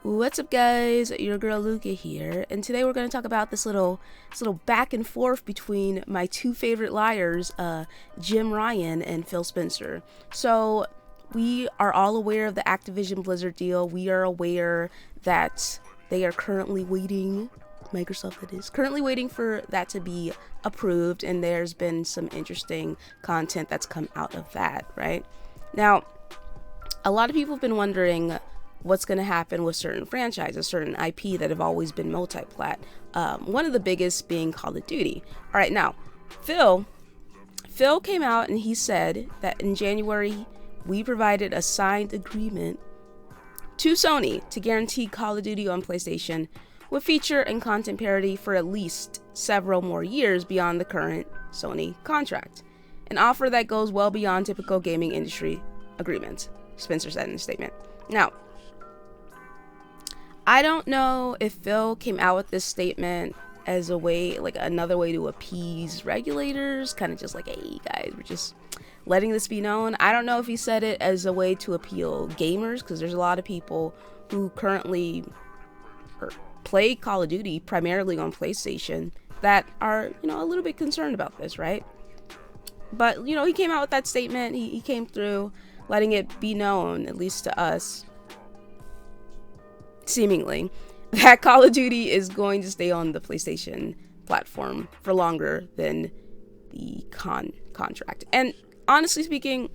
What's up, guys? Your girl Luca here, and today we're going to talk about this little back and forth between my two favorite liars, Jim Ryan and Phil Spencer. So we are all aware of the Activision Blizzard deal. We are aware that they are currently waiting. Microsoft, that is currently waiting for that to be approved, and there's been some interesting content that's come out of that. Right now, a lot of people have been wondering what's going to happen with certain franchises, certain IP that have always been multi-plat. One of the biggest being Call of Duty. All right, now Phil came out and he said that in January we provided a signed agreement to Sony to guarantee Call of Duty on PlayStation with feature and content parity for at least several more years beyond the current Sony contract. An offer that goes well beyond typical gaming industry agreements, Spencer said in a statement. Now, I don't know if Phil came out with this statement as a way, like another way to appease regulators, kind of just like, hey guys, we're just letting this be known. I don't know if he said it as a way to appeal gamers, because there's a lot of people who currently play Call of Duty primarily on PlayStation that are, a little bit concerned about this, right? But, he came out with that statement. He came through letting it be known, at least to us, seemingly, that Call of Duty is going to stay on the PlayStation platform for longer than the contract. And honestly speaking,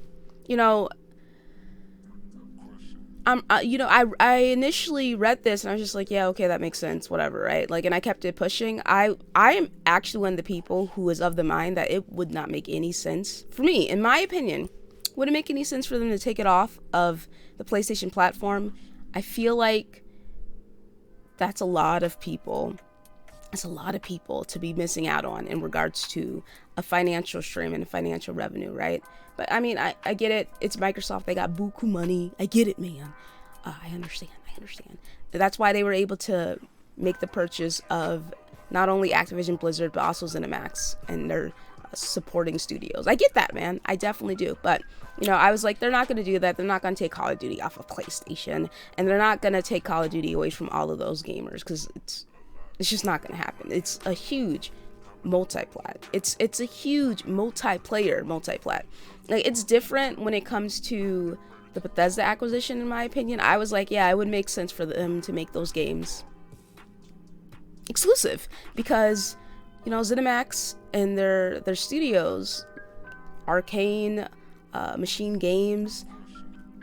I initially read this and I was just like, yeah, okay, that makes sense, whatever, right? Like, and I kept it pushing. I am actually one of the people who is of the mind that it would not make any sense for me, in my opinion. Wouldn't make any sense for them to take it off of the PlayStation platform. I feel like that's a lot of people. It's a lot of people to be missing out on in regards to a financial stream and a financial revenue, right? But I mean, I get it. It's Microsoft. They got buku money. I get it, man. I understand. That's why they were able to make the purchase of not only Activision Blizzard, but also ZeniMax and their supporting studios. I get that, man. I definitely do. But, I was like, they're not going to do that. They're not going to take Call of Duty off of PlayStation. And they're not going to take Call of Duty away from all of those gamers, because it's just not going to happen. It's a huge multi-plat. It's a huge multiplayer multi-plat. Like, it's different when it comes to the Bethesda acquisition, in my opinion. I was like, yeah, it would make sense for them to make those games exclusive, because ZeniMax and their studios, Arcane, Machine Games,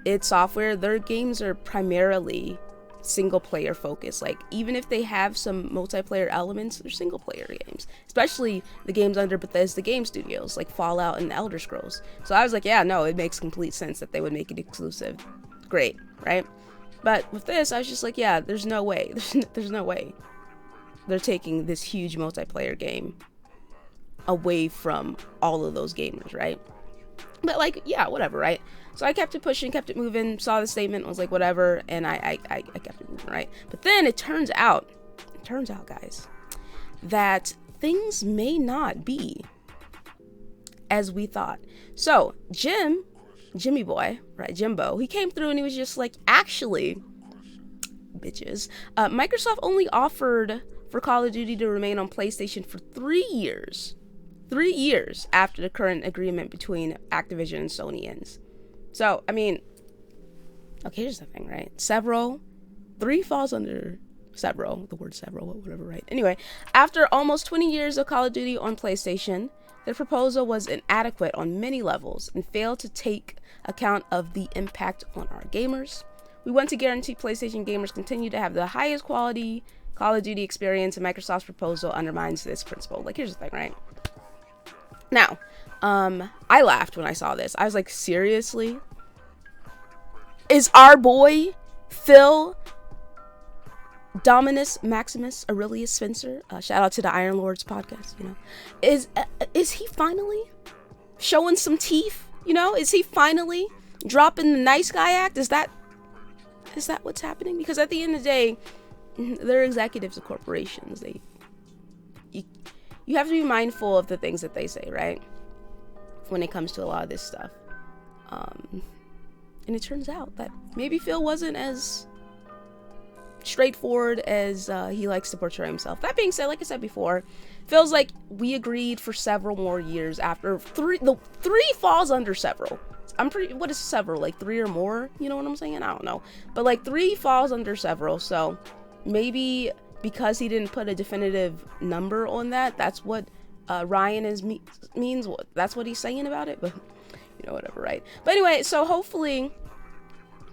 id Software, their games are primarily single player focused. Like, even if they have some multiplayer elements, they're single player games, especially the games under Bethesda Game Studios like Fallout and Elder Scrolls. So I was like, yeah, no, it makes complete sense that they would make it exclusive. Great, right? But with this, I was just like, yeah, there's no way. There's no way they're taking this huge multiplayer game away from all of those gamers, right? But like, yeah, whatever, right? So I kept it pushing, kept it moving, saw the statement, was like, whatever, and I kept it moving, right? But then it turns out, guys, that things may not be as we thought. So Jimmy boy, right, Jimbo, he came through and he was just like, actually, bitches, Microsoft only offered for Call of Duty to remain on PlayStation for 3 years. 3 years after the current agreement between Activision and Sony ends. So, I mean, okay, here's the thing, right? Three falls under several, the word several, whatever, right? Anyway, after almost 20 years of Call of Duty on PlayStation, the proposal was inadequate on many levels and failed to take account of the impact on our gamers. We want to guarantee PlayStation gamers continue to have the highest quality Call of Duty experience, and Microsoft's proposal undermines this principle. Like, here's the thing, right? Now, I laughed when I saw this. I was like, seriously? Is our boy Phil Dominus Maximus Aurelius Spencer, shout out to the Iron Lords podcast, is he finally showing some teeth? Is he finally dropping the nice guy act? Is that what's happening? Because at the end of the day, they're executives of corporations. You have to be mindful of the things that they say, right? When it comes to a lot of this stuff. And it turns out that maybe Phil wasn't as straightforward as he likes to portray himself. That being said, like I said before, feels like we agreed for several more years after the three falls under several. I'm pretty, what is several, like 3 or more, you know what I'm saying? I don't know, but like 3 falls under several. So maybe because he didn't put a definitive number on that, that's what Ryan means. That's what he's saying about it, but you know, whatever, right? But anyway, so hopefully,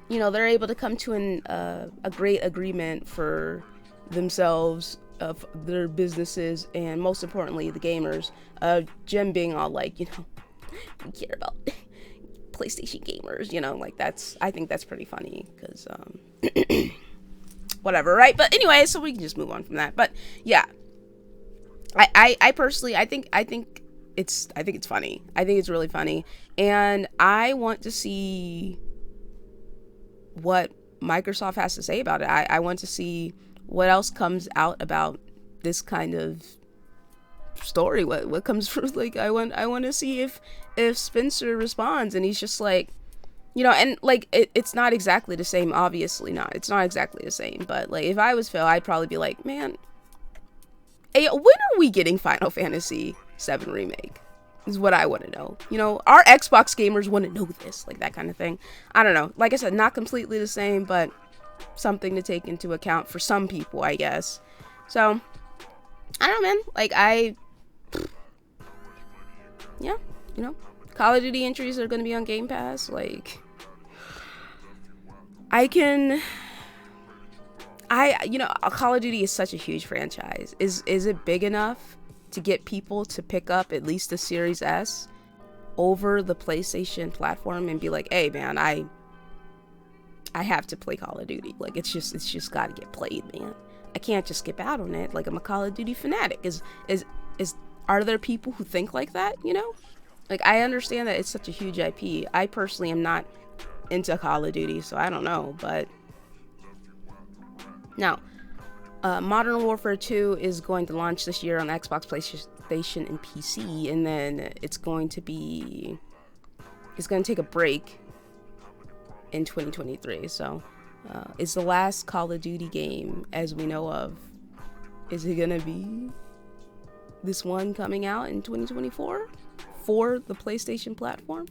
you know, they're able to come to a great agreement for themselves, of their businesses, and most importantly, the gamers. Jim being all like, you know, we care about PlayStation gamers, you know, like I think that's pretty funny, because whatever, right? But anyway, so we can just move on from that. But yeah, I personally, I think it's funny. I think it's really funny, and I want to see what Microsoft has to say about it. I want to see what else comes out about this kind of story. What comes from, like, I want to see if Spencer responds, and he's just like, you know, and like it's not exactly the same, obviously not. It's not exactly the same, but like if I was Phil, I'd probably be like, man, hey, when are we getting Final Fantasy VII Remake? Is what I want to know. You know, our Xbox gamers want to know this, like that kind of thing. I don't know. Like I said, not completely the same, but something to take into account for some people, I guess. So, I don't know, man. Like, yeah, you know, Call of Duty entries are going to be on Game Pass. Like, you know, Call of Duty is such a huge franchise. Is it big enough to get people to pick up at least the Series S over the PlayStation platform and be like, hey man, I have to play Call of Duty. Like, it's just gotta get played, man. I can't just skip out on it. Like, I'm a Call of Duty fanatic. Are there people who think like that, you know? Like, I understand that it's such a huge IP. I personally am not into Call of Duty, so I don't know, but now, Modern Warfare 2 is going to launch this year on Xbox, PlayStation, and PC, and then it's going to take a break in 2023. So, it's the last Call of Duty game as we know of. Is it gonna be this one coming out in 2024 for the PlayStation platform?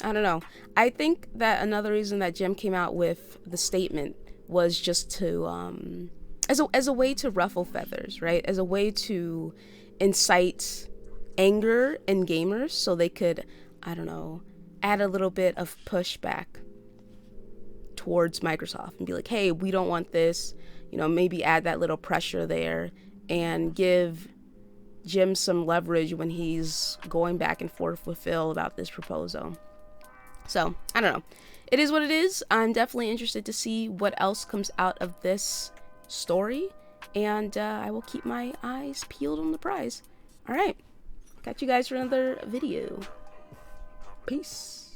I don't know. I think that another reason that Jim came out with the statement was just to as a way to ruffle feathers, right? As a way to incite anger in gamers so they could, I don't know, add a little bit of pushback towards Microsoft and be like, hey, we don't want this, you know, maybe add that little pressure there and give Jim some leverage when he's going back and forth with Phil about this proposal. So, I don't know. It is what it is. I'm definitely interested to see what else comes out of this story, and I will keep my eyes peeled on the prize. All right, catch you guys for another video. Peace.